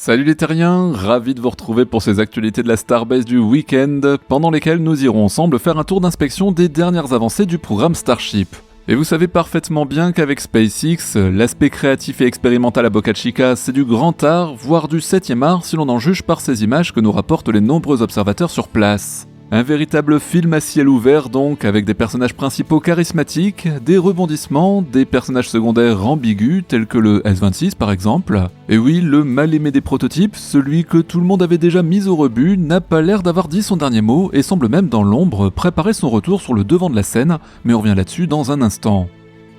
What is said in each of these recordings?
Salut les terriens, ravi de vous retrouver pour ces actualités de la Starbase du week-end, pendant lesquelles nous irons ensemble faire un tour d'inspection des dernières avancées du programme Starship. Et vous savez parfaitement bien qu'avec SpaceX, l'aspect créatif et expérimental à Boca Chica, c'est du grand art, voire du 7e art si l'on en juge par ces images que nous rapportent les nombreux observateurs sur place. Un véritable film à ciel ouvert donc, avec des personnages principaux charismatiques, des rebondissements, des personnages secondaires ambigus, tels que le S-26 par exemple. Et oui, le mal aimé des prototypes, celui que tout le monde avait déjà mis au rebut, n'a pas l'air d'avoir dit son dernier mot et semble même dans l'ombre préparer son retour sur le devant de la scène, mais on revient là-dessus dans un instant.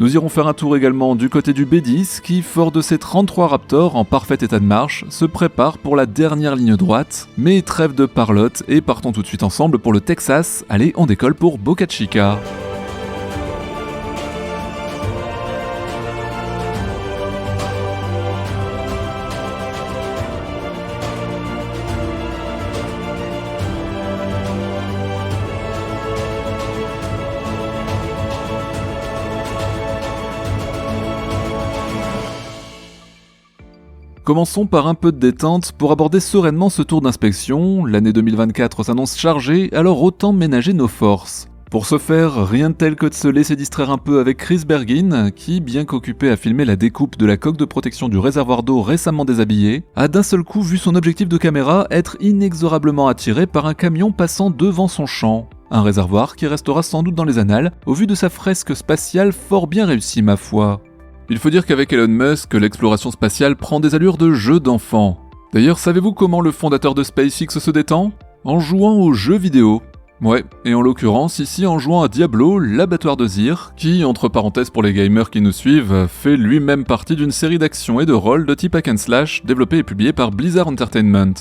Nous irons faire un tour également du côté du B-10 qui, fort de ses 33 Raptors en parfait état de marche, se prépare pour la dernière ligne droite, mais trêve de parlotte et partons tout de suite ensemble pour le Texas. Allez, on décolle pour Boca Chica. Commençons par un peu de détente pour aborder sereinement ce tour d'inspection. L'année 2024 s'annonce chargée, alors autant ménager nos forces. Pour ce faire, rien de tel que de se laisser distraire un peu avec Chris Bergin, qui, bien qu'occupé à filmer la découpe de la coque de protection du réservoir d'eau récemment déshabillé, a d'un seul coup vu son objectif de caméra être inexorablement attiré par un camion passant devant son champ. Un réservoir qui restera sans doute dans les annales, au vu de sa fresque spatiale fort bien réussie ma foi. Il faut dire qu'avec Elon Musk, l'exploration spatiale prend des allures de jeu d'enfant. D'ailleurs, savez-vous comment le fondateur de SpaceX se détend ? En jouant aux jeux vidéo. Ouais, et en l'occurrence ici en jouant à Diablo, l'abattoir de Zir, qui, entre parenthèses pour les gamers qui nous suivent, fait lui-même partie d'une série d'actions et de rôles de type hack and slash développée et publiée par Blizzard Entertainment.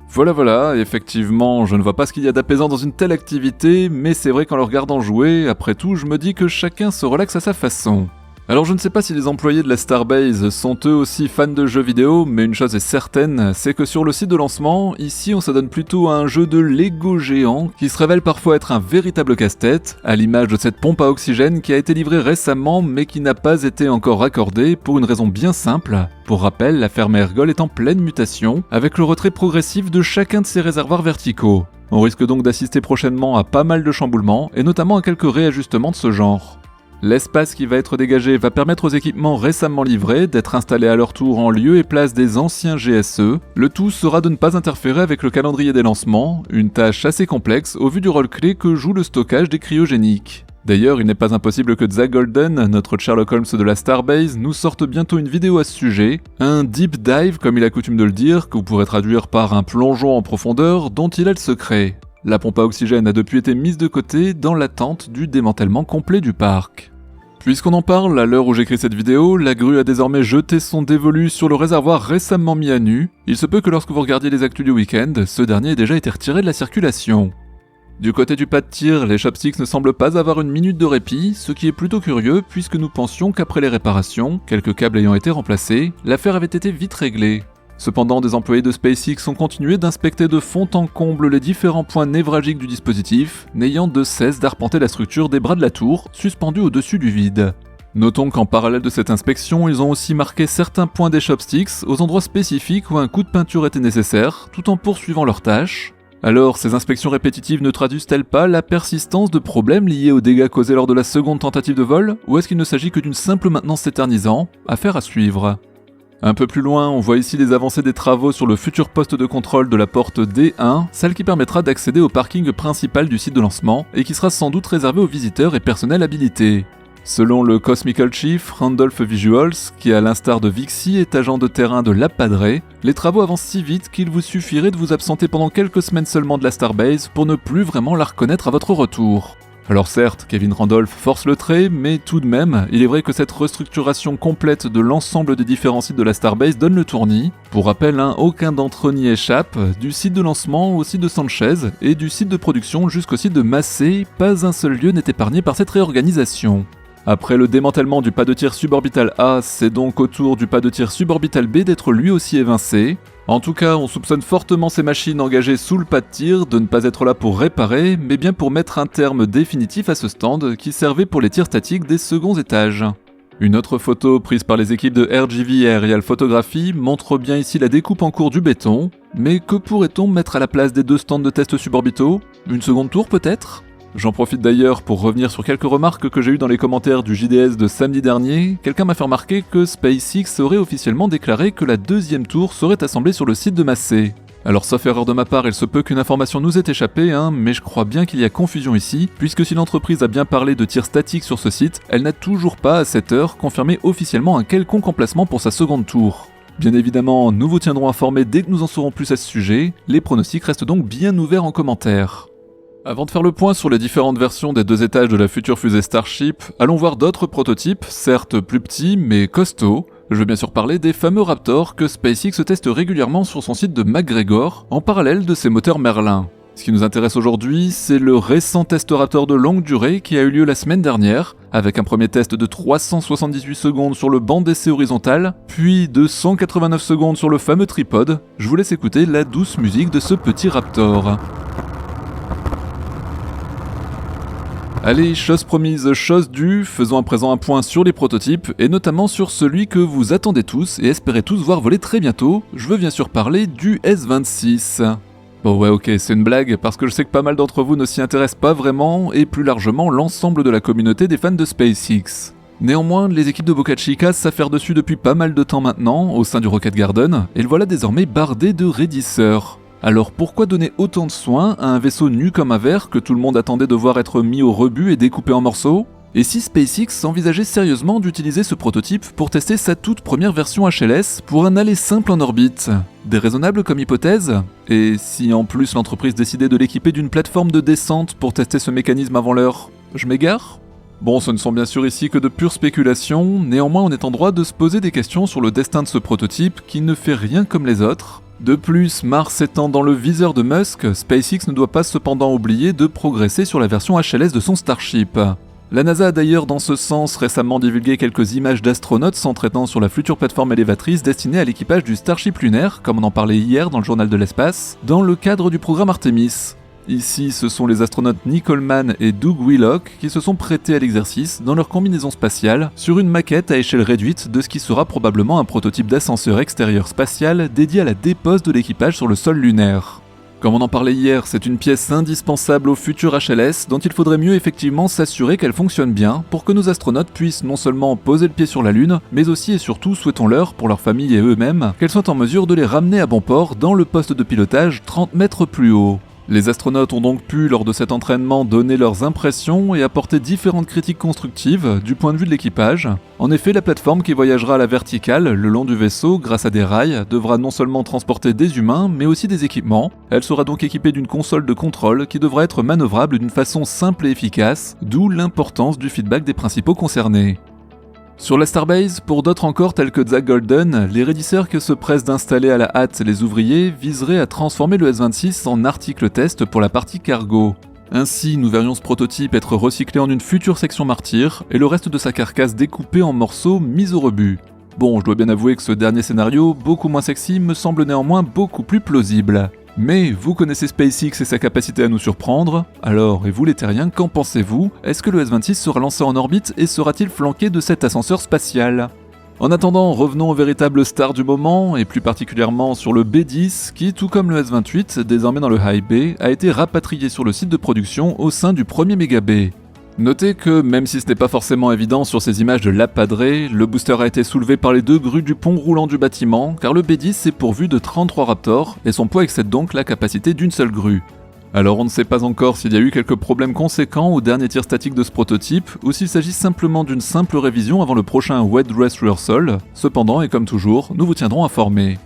Voilà, effectivement, je ne vois pas ce qu'il y a d'apaisant dans une telle activité, mais c'est vrai qu'en le regardant jouer, après tout, je me dis que chacun se relaxe à sa façon. Alors je ne sais pas si les employés de la Starbase sont eux aussi fans de jeux vidéo, mais une chose est certaine, c'est que sur le site de lancement, ici on s'adonne plutôt à un jeu de Lego géant qui se révèle parfois être un véritable casse-tête, à l'image de cette pompe à oxygène qui a été livrée récemment mais qui n'a pas été encore raccordée pour une raison bien simple. Pour rappel, la ferme Ergol est en pleine mutation, avec le retrait progressif de chacun de ses réservoirs verticaux. On risque donc d'assister prochainement à pas mal de chamboulements, et notamment à quelques réajustements de ce genre. L'espace qui va être dégagé va permettre aux équipements récemment livrés d'être installés à leur tour en lieu et place des anciens GSE. Le tout sera de ne pas interférer avec le calendrier des lancements, une tâche assez complexe au vu du rôle clé que joue le stockage des cryogéniques. D'ailleurs, il n'est pas impossible que Zach Golden, notre Sherlock Holmes de la Starbase, nous sorte bientôt une vidéo à ce sujet, un deep dive comme il a coutume de le dire, que vous pourrez traduire par un plongeon en profondeur dont il a le secret. La pompe à oxygène a depuis été mise de côté dans l'attente du démantèlement complet du parc. Puisqu'on en parle, à l'heure où j'écris cette vidéo, la grue a désormais jeté son dévolu sur le réservoir récemment mis à nu. Il se peut que lorsque vous regardiez les actus du week-end, ce dernier ait déjà été retiré de la circulation. Du côté du pas de tir, les chopsticks ne semblent pas avoir une minute de répit, ce qui est plutôt curieux puisque nous pensions qu'après les réparations, quelques câbles ayant été remplacés, l'affaire avait été vite réglée. Cependant, des employés de SpaceX ont continué d'inspecter de fond en comble les différents points névralgiques du dispositif, n'ayant de cesse d'arpenter la structure des bras de la tour, suspendue au-dessus du vide. Notons qu'en parallèle de cette inspection, ils ont aussi marqué certains points des chopsticks aux endroits spécifiques où un coup de peinture était nécessaire, tout en poursuivant leur tâche. Alors, ces inspections répétitives ne traduisent-elles pas la persistance de problèmes liés aux dégâts causés lors de la seconde tentative de vol, ou est-ce qu'il ne s'agit que d'une simple maintenance éternisant ? Affaire à suivre. Un peu plus loin, on voit ici les avancées des travaux sur le futur poste de contrôle de la porte D1, celle qui permettra d'accéder au parking principal du site de lancement et qui sera sans doute réservée aux visiteurs et personnels habilités. Selon le Cosmical Chief, Randolph Visuals, qui à l'instar de Vixie est agent de terrain de l'Apadre, les travaux avancent si vite qu'il vous suffirait de vous absenter pendant quelques semaines seulement de la Starbase pour ne plus vraiment la reconnaître à votre retour. Alors certes, Kevin Randolph force le trait, mais tout de même, il est vrai que cette restructuration complète de l'ensemble des différents sites de la Starbase donne le tournis. Pour rappel, aucun d'entre eux n'y échappe, du site de lancement au site de Sanchez, et du site de production jusqu'au site de Massey, pas un seul lieu n'est épargné par cette réorganisation. Après le démantèlement du pas de tir suborbital A, c'est donc au tour du pas de tir suborbital B d'être lui aussi évincé. En tout cas, on soupçonne fortement ces machines engagées sous le pas de tir de ne pas être là pour réparer, mais bien pour mettre un terme définitif à ce stand qui servait pour les tirs statiques des seconds étages. Une autre photo prise par les équipes de RGV Aerial Photography montre bien ici la découpe en cours du béton, mais que pourrait-on mettre à la place des deux stands de tests suborbitaux? Une seconde tour peut-être? J'en profite d'ailleurs pour revenir sur quelques remarques que j'ai eues dans les commentaires du JDS de samedi dernier. Quelqu'un m'a fait remarquer que SpaceX aurait officiellement déclaré que la deuxième tour serait assemblée sur le site de Massey. Alors sauf erreur de ma part, il se peut qu'une information nous ait échappé, mais je crois bien qu'il y a confusion ici, puisque si l'entreprise a bien parlé de tir statique sur ce site, elle n'a toujours pas à cette heure confirmé officiellement un quelconque emplacement pour sa seconde tour. Bien évidemment, nous vous tiendrons informés dès que nous en saurons plus à ce sujet, les pronostics restent donc bien ouverts en commentaire. Avant de faire le point sur les différentes versions des deux étages de la future fusée Starship, allons voir d'autres prototypes, certes plus petits mais costauds. Je veux bien sûr parler des fameux Raptor que SpaceX teste régulièrement sur son site de McGregor, en parallèle de ses moteurs Merlin. Ce qui nous intéresse aujourd'hui, c'est le récent test Raptor de longue durée qui a eu lieu la semaine dernière, avec un premier test de 378 secondes sur le banc d'essai horizontal, puis de 189 secondes sur le fameux tripode. Je vous laisse écouter la douce musique de ce petit Raptor. Allez, chose promise, chose due, faisons à présent un point sur les prototypes, et notamment sur celui que vous attendez tous et espérez tous voir voler très bientôt, je veux bien sûr parler du S-26. Bon ouais ok, c'est une blague, parce que je sais que pas mal d'entre vous ne s'y intéressent pas vraiment, et plus largement l'ensemble de la communauté des fans de SpaceX. Néanmoins, les équipes de Boca Chica s'affairent dessus depuis pas mal de temps maintenant, au sein du Rocket Garden, et le voilà désormais bardé de raidisseurs. Alors pourquoi donner autant de soin à un vaisseau nu comme un verre que tout le monde attendait de voir être mis au rebut et découpé en morceaux? Et si SpaceX envisageait sérieusement d'utiliser ce prototype pour tester sa toute première version HLS pour un aller simple en orbite? Déraisonnable comme hypothèse? Et si en plus l'entreprise décidait de l'équiper d'une plateforme de descente pour tester ce mécanisme avant l'heure? Je m'égare? Bon, ce ne sont bien sûr ici que de pures spéculations, néanmoins on est en droit de se poser des questions sur le destin de ce prototype qui ne fait rien comme les autres. De plus, Mars étant dans le viseur de Musk, SpaceX ne doit pas cependant oublier de progresser sur la version HLS de son Starship. La NASA a d'ailleurs dans ce sens récemment divulgué quelques images d'astronautes s'entraînant sur la future plateforme élévatrice destinée à l'équipage du Starship lunaire, comme on en parlait hier dans le journal de l'espace, dans le cadre du programme Artemis. Ici, ce sont les astronautes Nicole Mann et Doug Willock qui se sont prêtés à l'exercice dans leur combinaison spatiale sur une maquette à échelle réduite de ce qui sera probablement un prototype d'ascenseur extérieur spatial dédié à la dépose de l'équipage sur le sol lunaire. Comme on en parlait hier, c'est une pièce indispensable au futur HLS dont il faudrait mieux effectivement s'assurer qu'elle fonctionne bien pour que nos astronautes puissent non seulement poser le pied sur la Lune, mais aussi et surtout, souhaitons-leur, pour leur famille et eux-mêmes, qu'elles soient en mesure de les ramener à bon port dans le poste de pilotage 30 mètres plus haut. Les astronautes ont donc pu, lors de cet entraînement, donner leurs impressions et apporter différentes critiques constructives du point de vue de l'équipage. En effet, la plateforme qui voyagera à la verticale le long du vaisseau grâce à des rails devra non seulement transporter des humains, mais aussi des équipements. Elle sera donc équipée d'une console de contrôle qui devra être manœuvrable d'une façon simple et efficace, d'où l'importance du feedback des principaux concernés. Sur la Starbase, pour d'autres encore tels que Zach Golden, les raidisseurs que se pressent d'installer à la hâte les ouvriers viseraient à transformer le S-26 en article test pour la partie cargo. Ainsi, nous verrions ce prototype être recyclé en une future section martyr et le reste de sa carcasse découpé en morceaux mis au rebut. Bon, je dois bien avouer que ce dernier scénario, beaucoup moins sexy, me semble néanmoins beaucoup plus plausible. Mais vous connaissez SpaceX et sa capacité à nous surprendre, alors, et vous les terriens, qu'en pensez-vous? Est-ce que le S-26 sera lancé en orbite et sera-t-il flanqué de cet ascenseur spatial? En attendant, revenons aux véritables stars du moment, et plus particulièrement sur le B-10, qui, tout comme le S-28, désormais dans le High Bay, a été rapatrié sur le site de production au sein du premier mégabay. Notez que, même si ce n'est pas forcément évident sur ces images de l'apadré, le booster a été soulevé par les deux grues du pont roulant du bâtiment, car le B-10 est pourvu de 33 Raptors, et son poids excède donc la capacité d'une seule grue. Alors on ne sait pas encore s'il y a eu quelques problèmes conséquents au dernier tir statique de ce prototype, ou s'il s'agit simplement d'une simple révision avant le prochain Wet Dress Rehearsal, cependant et comme toujours, nous vous tiendrons informés.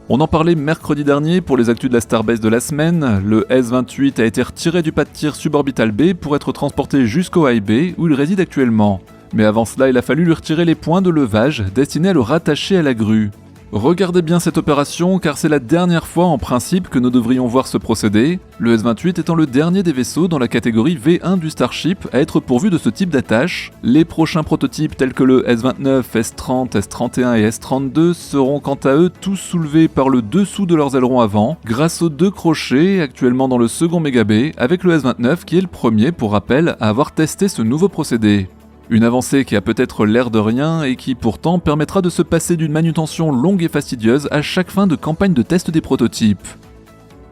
On en parlait mercredi dernier pour les actus de la Starbase de la semaine, le S-28 a été retiré du pas de tir suborbital B pour être transporté jusqu'au High Bay où il réside actuellement. Mais avant cela, il a fallu lui retirer les points de levage destinés à le rattacher à la grue. Regardez bien cette opération car c'est la dernière fois en principe que nous devrions voir ce procédé, le S-28 étant le dernier des vaisseaux dans la catégorie V1 du Starship à être pourvu de ce type d'attache. Les prochains prototypes tels que le S-29, S-30, S-31 et S-32 seront quant à eux tous soulevés par le dessous de leurs ailerons avant grâce aux deux crochets actuellement dans le second mégabay avec le S-29 qui est le premier pour rappel à avoir testé ce nouveau procédé. Une avancée qui a peut-être l'air de rien et qui pourtant permettra de se passer d'une manutention longue et fastidieuse à chaque fin de campagne de test des prototypes.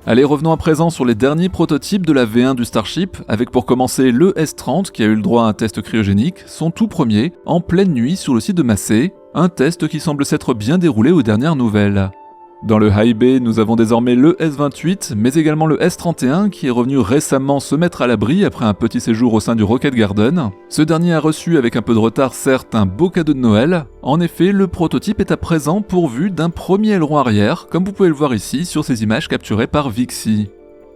Allez, revenons à présent sur les derniers prototypes de la V1 du Starship, avec pour commencer le S30 qui a eu le droit à un test cryogénique, son tout premier, en pleine nuit sur le site de Massey, un test qui semble s'être bien déroulé aux dernières nouvelles. Dans le High Bay, nous avons désormais le S28, mais également le S31 qui est revenu récemment se mettre à l'abri après un petit séjour au sein du Rocket Garden. Ce dernier a reçu avec un peu de retard certes un beau cadeau de Noël. En effet, le prototype est à présent pourvu d'un premier aileron arrière, comme vous pouvez le voir ici sur ces images capturées par Vixi.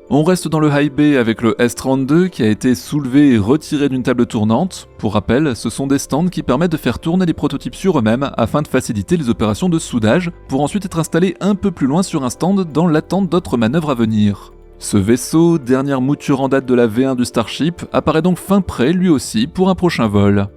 On reste dans le High Bay avec le S32 qui a été soulevé et retiré d'une table tournante. Pour rappel, ce sont des stands qui permettent de faire tourner les prototypes sur eux-mêmes afin de faciliter les opérations de soudage, pour ensuite être installés un peu plus loin sur un stand dans l'attente d'autres manœuvres à venir. Ce vaisseau, dernière mouture en date de la V1 du Starship, apparaît donc fin prêt lui aussi pour un prochain vol.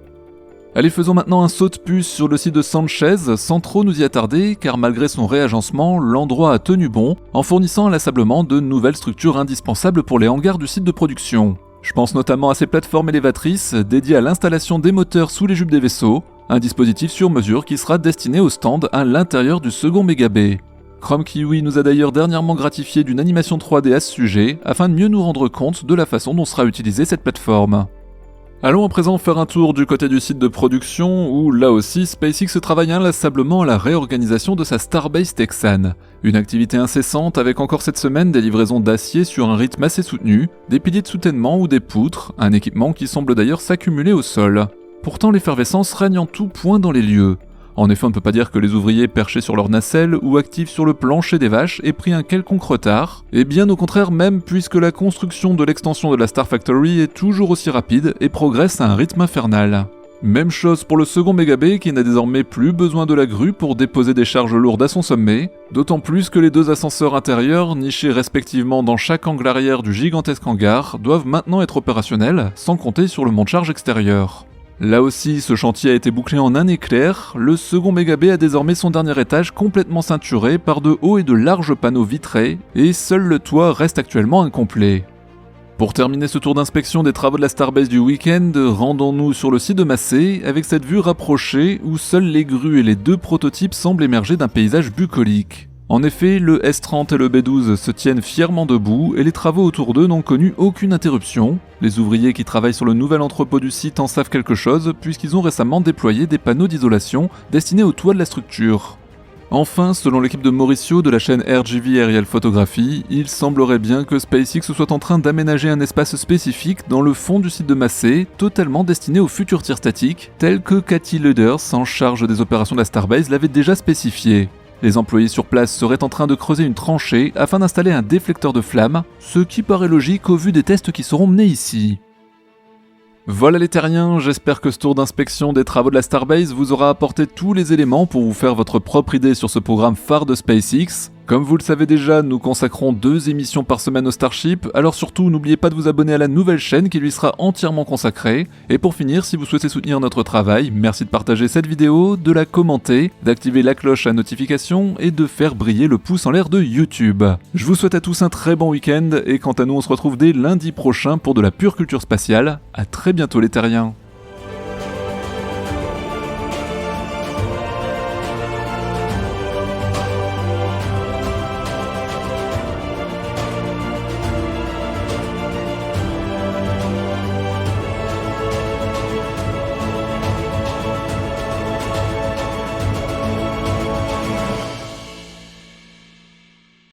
Allez, faisons maintenant un saut de puce sur le site de Sanchez sans trop nous y attarder, car malgré son réagencement, l'endroit a tenu bon en fournissant inlassablement de nouvelles structures indispensables pour les hangars du site de production. Je pense notamment à ces plateformes élévatrices dédiées à l'installation des moteurs sous les jupes des vaisseaux, un dispositif sur mesure qui sera destiné au stand à l'intérieur du second mégabay. Chrome Kiwi nous a d'ailleurs dernièrement gratifié d'une animation 3D à ce sujet, afin de mieux nous rendre compte de la façon dont sera utilisée cette plateforme. Allons à présent faire un tour du côté du site de production où, là aussi, SpaceX travaille inlassablement à la réorganisation de sa Starbase texane. Une activité incessante avec encore cette semaine des livraisons d'acier sur un rythme assez soutenu, des piliers de soutènement ou des poutres, un équipement qui semble d'ailleurs s'accumuler au sol. Pourtant l'effervescence règne en tout point dans les lieux. En effet, on ne peut pas dire que les ouvriers perchés sur leur nacelle ou actifs sur le plancher des vaches aient pris un quelconque retard, et bien au contraire même puisque la construction de l'extension de la Star Factory est toujours aussi rapide et progresse à un rythme infernal. Même chose pour le second mégabay qui n'a désormais plus besoin de la grue pour déposer des charges lourdes à son sommet, d'autant plus que les deux ascenseurs intérieurs, nichés respectivement dans chaque angle arrière du gigantesque hangar, doivent maintenant être opérationnels, sans compter sur le monte-charge extérieur. Là aussi, ce chantier a été bouclé en un éclair, le second mégabay a désormais son dernier étage complètement ceinturé par de hauts et de larges panneaux vitrés, et seul le toit reste actuellement incomplet. Pour terminer ce tour d'inspection des travaux de la Starbase du week-end, rendons-nous sur le site de Massey avec cette vue rapprochée où seules les grues et les deux prototypes semblent émerger d'un paysage bucolique. En effet, le S30 et le B12 se tiennent fièrement debout et les travaux autour d'eux n'ont connu aucune interruption. Les ouvriers qui travaillent sur le nouvel entrepôt du site en savent quelque chose puisqu'ils ont récemment déployé des panneaux d'isolation destinés au toit de la structure. Enfin, selon l'équipe de Mauricio de la chaîne RGV Aerial Photography, il semblerait bien que SpaceX soit en train d'aménager un espace spécifique dans le fond du site de Massey, totalement destiné aux futurs tirs statiques, tel que Cathy Luders, en charge des opérations de la Starbase, l'avait déjà spécifié. Les employés sur place seraient en train de creuser une tranchée afin d'installer un déflecteur de flammes, ce qui paraît logique au vu des tests qui seront menés ici. Voilà les terriens, j'espère que ce tour d'inspection des travaux de la Starbase vous aura apporté tous les éléments pour vous faire votre propre idée sur ce programme phare de SpaceX. Comme vous le savez déjà, nous consacrons 2 émissions par semaine au Starship, alors surtout n'oubliez pas de vous abonner à la nouvelle chaîne qui lui sera entièrement consacrée. Et pour finir, si vous souhaitez soutenir notre travail, merci de partager cette vidéo, de la commenter, d'activer la cloche à notification et de faire briller le pouce en l'air de YouTube. Je vous souhaite à tous un très bon week-end et quant à nous on se retrouve dès lundi prochain pour de la pure culture spatiale. À très bientôt les terriens.